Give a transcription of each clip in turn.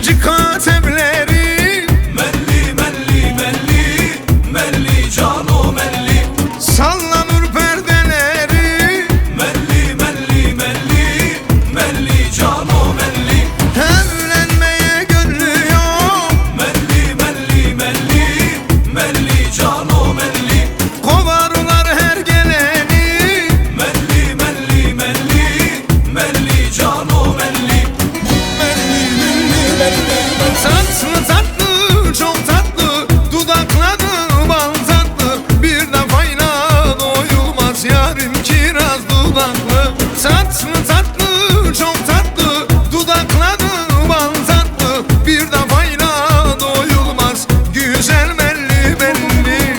inci katemleri, Melli melli melli, melli cano melli. sallanır perdeleri, Melli melli melli, melli cano melli. evlenmeye gönlü yok. Melli melli melli, melli cano melli. Kovarlar her geleni, Melli melli melli, melli cano melli. tatlı tatlı çok tatlı, dudakları bal tatlı, bir defayla doyulmaz yarim kiraz dudaklı. Tatlı tatlı çok tatlı, dudakları bal tatlı, bir defayla doyulmaz güzel belli belli.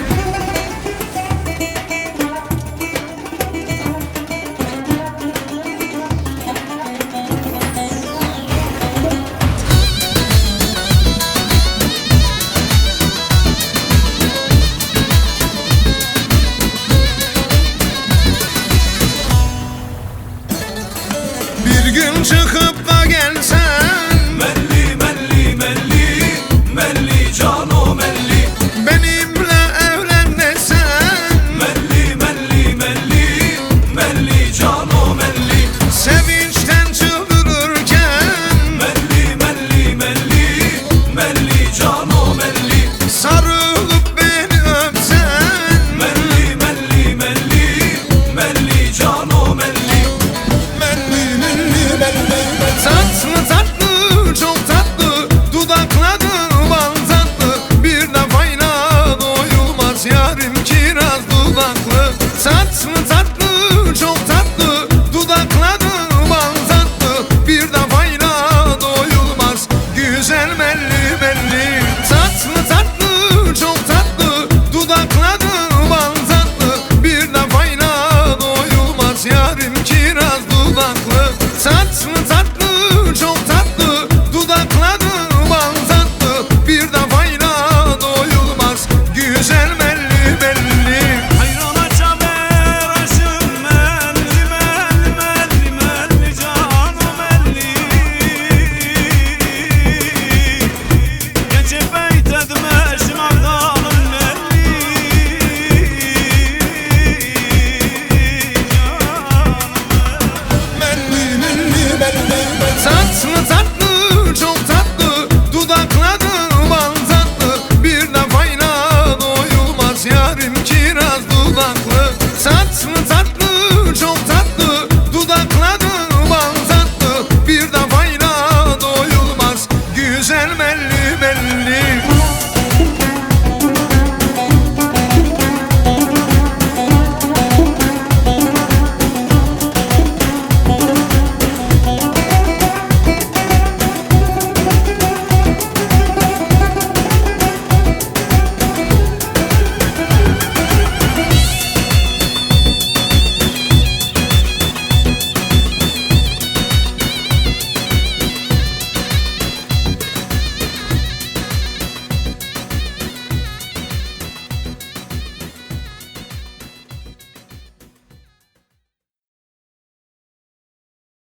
Bir gün çıkıp da gelsen, Melli melli melli, melli cano melli. benimle evlen desen, Melli melli melli, melli cano melli. sevinçten çıldırırken, Melli melli melli, melli cano melli. sarılıp beni öpsen, Melli melli melli, melli cano melli. tatlı tatlı çok tatlı, dudakları bal tatlı, bir defayla doyulmaz yarim kiraz dudaklı. Tatlı tatlı çok tatlı, dudakları bal tatlı, bir defayla doyulmaz güzel belli belli. Tatlı tatlı çok tatlı, dudakları bal tatlı, bir defayla doyulmaz yarim kiraz dudaklı. Tatlı